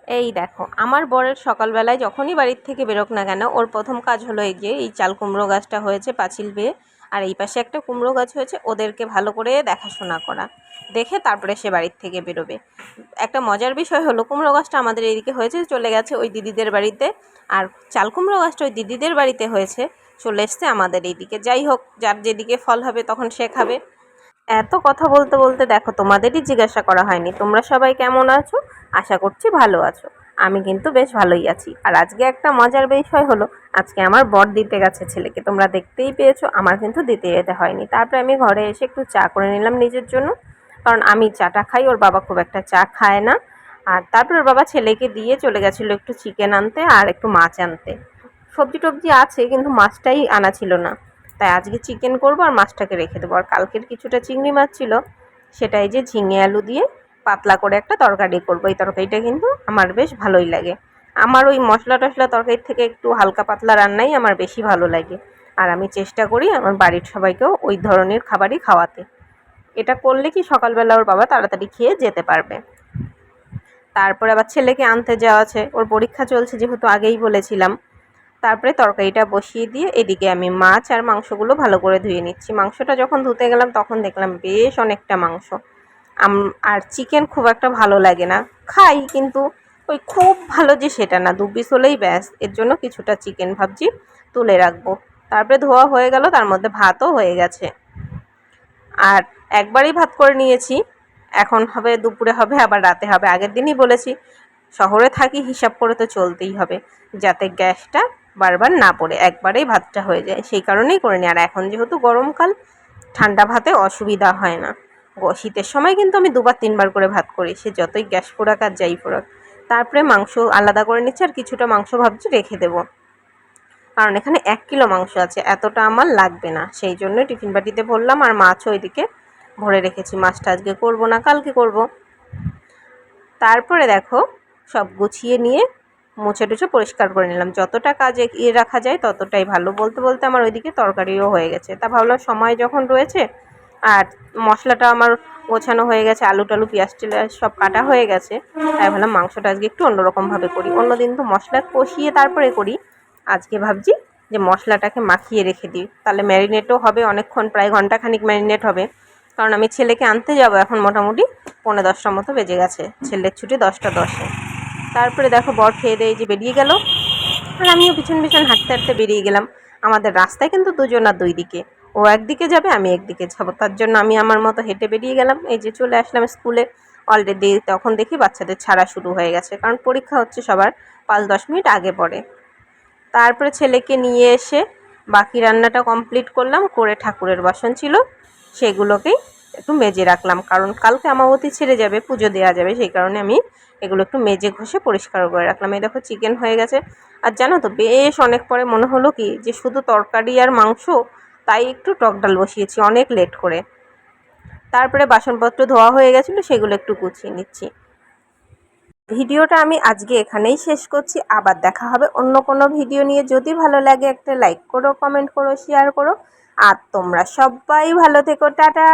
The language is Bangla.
এই দেখো, আমার বরের সকালবেলায় যখনই বাড়ির থেকে বেরোক না কেন, ওর প্রথম কাজ হলো এই যে এই চাল কুমড়ো গাছটা হয়েছে পাঁচিল বেয়ে, আর এই পাশে একটা কুমড়ো গাছ হয়েছে, ওদেরকে ভালো করে দেখাশোনা করা, দেখে তারপরে সে বাড়ির থেকে বেরোবে। একটা মজার বিষয় হলো, কুমড়ো গাছটা আমাদের এইদিকে হয়েছে, চলে গেছে ওই দিদিদের বাড়িতে, আর চাল কুমড়ো গাছটা ওই দিদিদের বাড়িতে হয়েছে, চলে এসছে আমাদের এইদিকে। যাই হোক, যার যেদিকে ফল হবে তখন সে খাবে। এত কথা বলতে বলতে দেখো, তোমাদেরই জিজ্ঞাসা করা হয়নি, তোমরা সবাই কেমন আছো? আশা করছি ভালো আছো। আমি কিন্তু বেশ ভালোই আছি। আর আজকে একটা মজার বিষয় হলো, আজকে আমার বর দিতে গেছে ছেলেকে, তোমরা দেখতেই পেয়েছো। আমার কিন্তু দিতে যেতে হয়নি। তারপরে আমি ঘরে এসে একটু চা করে নিলাম নিজের জন্য, কারণ আমি চাটা খাই, ওর বাবা খুব একটা চা খায় না। আর তারপর ওর বাবা ছেলেকে দিয়ে চলে গেছিলো একটু চিকেন আনতে আর একটু মাছ আনতে। সবজি টবজি আছে, কিন্তু মাছটাই আনা ছিল না। তাই আজকে চিকেন করবো আর মাছটাকে রেখে দেবো। আর কালকের কিছুটা চিংড়ি মাছ ছিল, সেটাই যে ঝিঙে আলু দিয়ে পাতলা করে একটা তরকারি করবো। এই তরকারিটা কিন্তু আমার বেশ ভালোই লাগে। আমার ওই মশলা টশলা তরকারির থেকে একটু হালকা পাতলা রান্নাই আমার বেশি ভালো লাগে। আর আমি চেষ্টা করি আমার বাড়ির সবাইকেও ওই ধরনের খাবারই খাওয়াতে। এটা করলে কি সকালবেলা ওর বাবা তাড়াতাড়ি খেয়ে যেতে পারবে। তারপরে আবার ছেলেকে আনতে যাওয়া আছে, ওর পরীক্ষা চলছে যেহেতু, আগেই বলেছিলাম। তারপরে তরকারিটা বসিয়ে দিয়ে এদিকে আমি মাছ আর মাংসগুলো ভালো করে ধুয়ে নিচ্ছি। মাংসটা যখন ধুতে গেলাম তখন দেখলাম বেশ অনেকটা মাংস। আর চিকেন খুব একটা ভালো লাগে না, খাই কিন্তু ওই খুব ভালো যে সেটা না, 2 পিস হলেই ব্যাস। এর জন্য কিছুটা চিকেন ভাবছি তুলে রাখবো। তারপরে ধোয়া হয়ে গেল, তার মধ্যে ভাতও হয়ে গেছে। আর একবারই ভাত করে নিয়েছি, এখন হবে দুপুরে হবে আবার রাতে হবে। আগের দিনই বলেছি, শহরে থাকি, হিসাব করে তো চলতেই হবে, যাতে গ্যাসটা বারবার না পড়ে, একবারেই ভাতটা হয়ে যায়, সেই কারণেই করে নিই। আর এখন যেহেতু গরমকাল, ঠান্ডা ভাতে অসুবিধা হয় না। শীতের সময় কিন্তু আমি 2-3 বার করে ভাত করি, সে যতই গ্যাস পোড়াক আর যাই পোড়াক। তারপরে মাংস আলাদা করে নিচ্ছি, আর কিছুটা মাংস ভাবছি রেখে দেবো, কারণ এখানে 1 কিলো মাংস আছে, এতটা আমার লাগবে না। সেই জন্য টিফিন বাটিতে ভরলাম, আর মাছও ওইদিকে ভরে রেখেছি। মাছটা আজকে করবো না, কালকে করব। তারপরে দেখো, সব গুছিয়ে নিয়ে মুছে টুছে পরিষ্কার করে নিলাম। যতটা কাজে রাখা যায় ততটাই ভালো। বলতে বলতে আমার ওইদিকে তরকারিও হয়ে গেছে। তা ভাবলাম সময় যখন রয়েছে, আর মশলাটা আমার গোছানো হয়ে গেছে, আলু টালু পেঁয়াজ টেলাজ সব কাটা হয়ে গেছে, তাই ভাবলাম মাংসটা আজকে একটু অন্যরকমভাবে করি। অন্যদিন তো মশলা কষিয়ে তারপরে করি, আজকে ভাবছি যে মশলাটাকে মাখিয়ে রেখে দিই, তাহলে ম্যারিনেটও হবে অনেকক্ষণ, প্রায় ঘন্টাখানিক ম্যারিনেট হবে। কারণ আমি ছেলেকে আনতে যাব এখন, মোটামুটি 9:45 মতো বেজে গেছে, ছেলের ছুটি 10টা 10-এ। তারপরে দেখো, বর খেয়ে দিয়ে যে বেরিয়ে গেল, আর আমিও পিছন পিছন হাঁটতে হাঁটতে বেরিয়ে গেলাম। আমাদের রাস্তায় কিন্তু দুজনার 2 দিকে, ও একদিকে যাবে আমি একদিকে যাবো, তার জন্য আমি আমার মতো হেঁটে বেরিয়ে গেলাম। এই যে চলে আসলাম স্কুলে। অলরেডি তখন দেখি বাচ্চাদের ছাড়া শুরু হয়ে গেছে, কারণ পরীক্ষা হচ্ছে সবার 5-10 মিনিট আগে পরে। তারপরে ছেলেকে নিয়ে এসে বাকি রান্নাটা কমপ্লিট করলাম, করে ঠাকুরের বাসন ছিল সেগুলোকেই একটু মেজে রাখলাম, কারণ কালকে আমাবতী ছেড়ে যাবে, পুজো দেওয়া যাবে, সেই কারণে আমি এগুলো একটু মেজে ঘষে পরিষ্কার করে রাখলাম। এই দেখো, চিকেন হয়ে গেছে। আর জানো তো, বেশ অনেক পরে মনে হলো কি যে শুধু তরকারি আর মাংস, তাই একটু টক ডাল বসিয়েছি অনেক লেট করে। তারপরে বাসনপত্র ধোয়া হয়ে গেছিলো, সেগুলো একটু গুছিয়ে নিচ্ছি। ভিডিওটা আমি আজকে এখানেই শেষ করছি। আবার দেখা হবে অন্য কোনো ভিডিও নিয়ে। যদি ভালো লাগে একটা লাইক করো, কমেন্ট করো, শেয়ার করো। আর তোমরা সবাই ভালো থেকো। টাটা।